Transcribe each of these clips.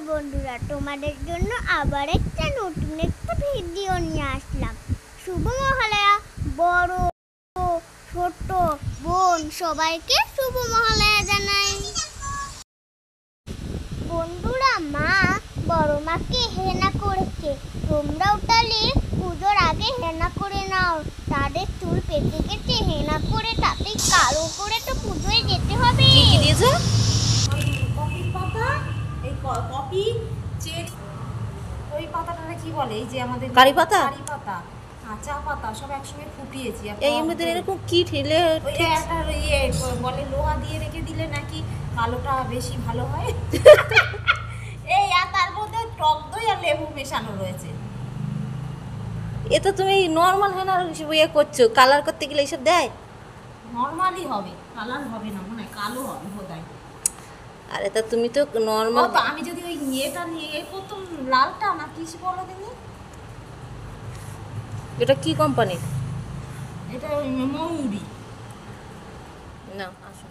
বন্ধুরা, তোমাদের জন্য আবার একটা নতুন একটা ভিডিও নিয়ে আসলাম। শুভ মহালয়া। বড় ছোট বোন সবাইকে শুভ মহালয়া জানাই। বন্ধুরা, মা বড় মাকে হেনা করেছে। তোমরাও তাহলে পুজোর আগে হেনা করে নাও। তাদের চুল কেটে কেটে হেনা করে তাতে কালো করে তো পুজোয় যেতে হবে। কি কি দিয়েছো? কফি পাতা, এই কফি চেট, ওই পাতাটা কি বলে, এই যে আমাদের কারি পাতা, কারি পাতা, চা পাতা সব একসঙ্গে ফুটিয়েছি। এই এমনিতে এরকম কি ঠেলে ওই একটা ইয়ে বলে লোহা দিয়ে রেখে দিলে নাকি কালোটা বেশি ভালো হয়। এই আর তার মধ্যে টক দই আর লেবু মেশানো রয়েছে। এ তো তুমি নর্মাল হেনা ইয়ে করছো, কালার করতে গেলে এইসব দেয়? নর্মালি হবে, কালার হবে না, মনে হয় কালো হবে বোধহয়। আরে তা তুমি তো নর্মাল। তো আমি যদি ওই ইয়েটা নিয়ে করতাম, লালটা না কি বলো তুমি, এটা কি কোম্পানির? এটা মৌরি। না আসো,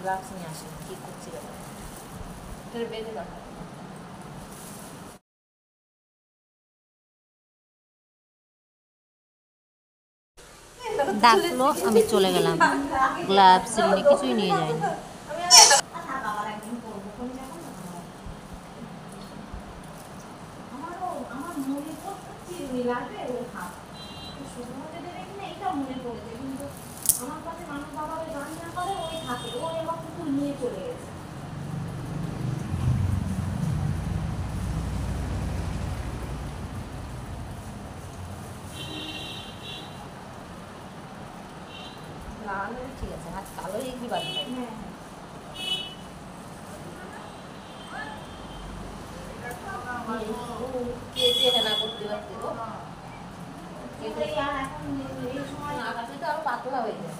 গ্লাভস নিয়ে আসি, কি করছি ব্যাপার, এটা বেঁধে রাখো। ডাকলো, আমি চলে গেলাম, গ্লাভস কিছুই নিয়ে যায়নি। আমার কাছে মানুষ বাবা ওই রান্না করে ওই থাকে, ও এবার কুকুর নিয়ে চলে গেছে। লাল ঠিক আছে, হাত কালো এগলি বাদ দেয়। কেটে হেনা করতে পারছি গো, আগাতে তো আরো পাতলা হয়ে যায়।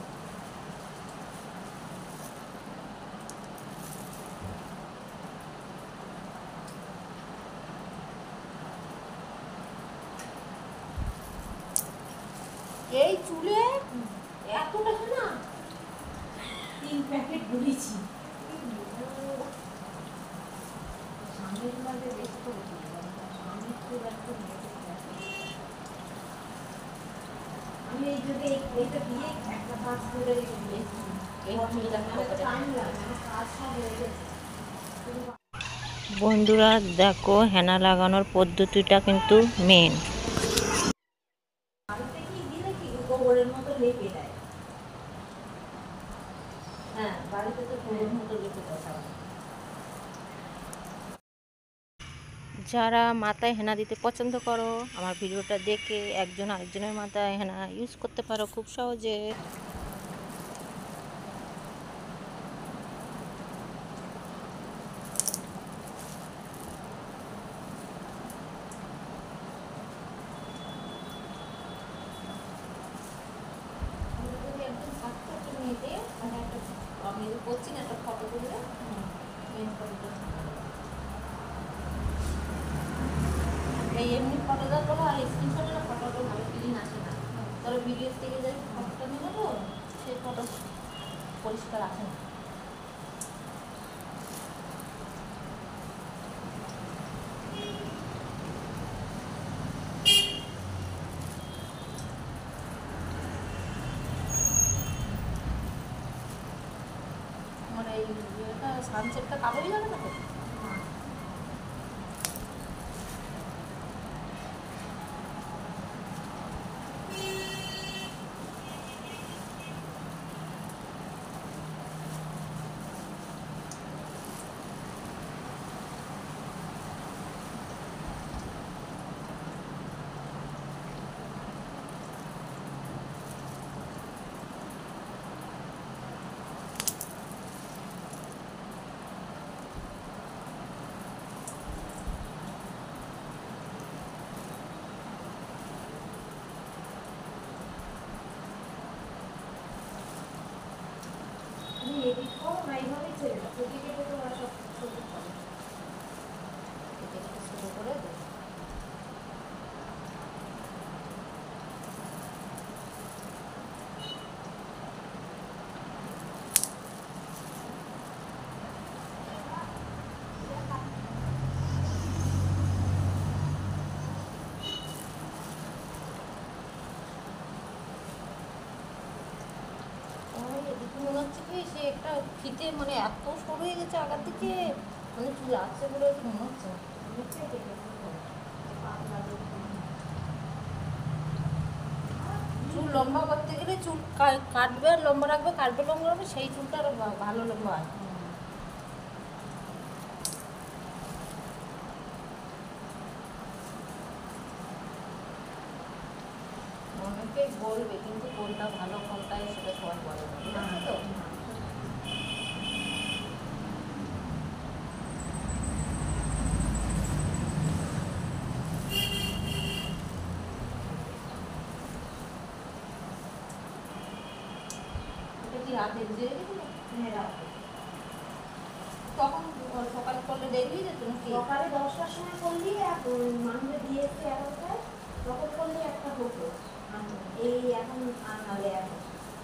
এই চুলে এতটা না 3 প্যাকেট গুলিছি। সামনের মাঝে বেশ তো সামনের চুল একটু আমি এই যদি এইটা দিয়ে একটা কাজ করে এই চুলটা টাইম লাগে, কাজ সব হয়ে গেছে। বন্ধুরা দেখো, হেনা লাগানোর পদ্ধতিটা কিন্তু মেন। বাড়িতে কি দিলে কি গোবরের মতো লেপে দেয়। হ্যাঁ, বাড়িতে তো গোবরের মতো লেপে দেয় সবাই। যারা মাথায় হেনা দিতে পছন্দ করো, আমার ভিডিওটা দেখে একজন আরেকজনের মাথায় হেনা ইউজ করতে পারো খুব সহজে। আমি করছি না, একটা ফটো তুললে এই এমনি ফটো দেওয়ার পরে আর স্ক্রিনশটের ফটোটা ভালো ক্লিন আসে না। তবে ভিডিও থেকে যে ফটোটা নিয়ে নেবো, সেই ফটো পরিষ্কার আসে না। আমার এই ইয়েটা সানসেটটা কালোই যাবে না তো? ফিতে মানে এত সরু হয়ে গেছে আগার থেকে, মানে চুল আছে বলে তো মনে হচ্ছে না। চুল লম্বা করতে গেলে চুল কাটবে আর লম্বা রাখবে, কাটবে লম্বা রাখবে, সেই চুলটা আরো ভালো লম্বা হয়। অনেকে বলবে কিন্তু কোনটা ভালো কোনটা সেটা সবাই বলে না, ঠিক আছে তো? এটা কি রাতে ভিজে রেখেছিল? হ্যাঁ, রাখো। তখন সকালে করলে দেখবি যে তুমি কি সকালে 10টার সময় করলি, মানুষে দিয়ে এসছে 11টায়, তখন করলে একটা হতো। এই এখন আর নাহলে এখন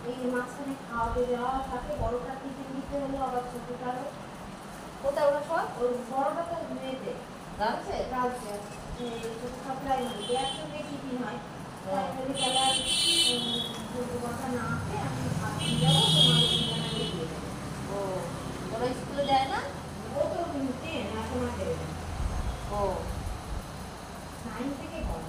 এই মাঝখানে খাওয়াতে যাওয়া থাকে, বড়টা টিফিন দিতে হলো, আবার ছোটটারও। কোথায় ওরা সব ওর বড়টা তো মেয়েতে রাখছে? রাখছে, ছোট সাপ্লাই মানে একসঙ্গে টিফিন হয়। তাই বলি তাহলে আর দুটো কথা না আসে, আমি ভাত দিয়ে যাবো, তোমার ঠিকানা দিয়ে দিয়ে দেবো। ও ওরা স্কুলে যায় না? ও তো 10 এখন আর দেবে না, ও 9 থেকে করে।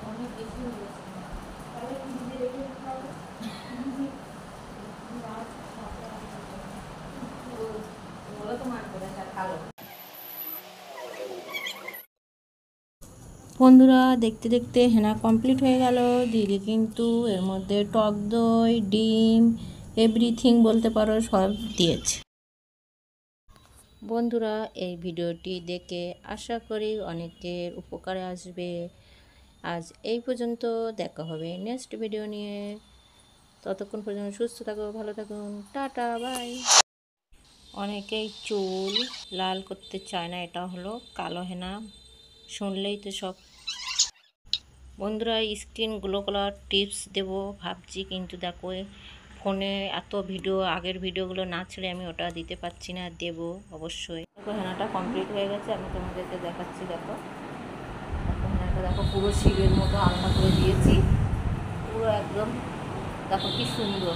অনেক বেশি হয়ে গেছে। তাহলে ফ্রিজে রেখে দিতে হবে। ওরা তো মান করে খালো। বন্ধুরা দেখতে দেখতে হেনা কমপ্লিট হয়ে গেল। দিদি কিন্তু এর মধ্যে টক দই, ডিম, এভরিথিং বলতে পারো সব দিয়েছে। বন্ধুরা এই ভিডিওটি দেখে আশা করি অনেকের উপকারে আসবে। আজ এই পর্যন্ত, দেখা হবে নেক্সট ভিডিও নিয়ে। ততক্ষণ পর্যন্ত সুস্থ থাকো, ভালো থাকুন, টাটা বাই। অনেকেই চুল লাল করতে চায় না, এটা হলো কালো হেনা, শুনলেই তো সব। বন্ধুরা স্কিন গ্লো করার টিপস দেব ভাবছি, কিন্তু দেখো ফোনে এত ভিডিও, আগের ভিডিওগুলো না ছেড়ে আমি ওটা দিতে পারছি না, দেব অবশ্যই। দেখো হেনাটা কমপ্লিট হয়ে গেছে, আমি তোমাদেরকে দেখাচ্ছি। দেখো দেখো হেনাটা দেখো পুরো শিবের মতো আলতা করে দিয়েছি, পুরো একদম দেখো কি সুন্দর।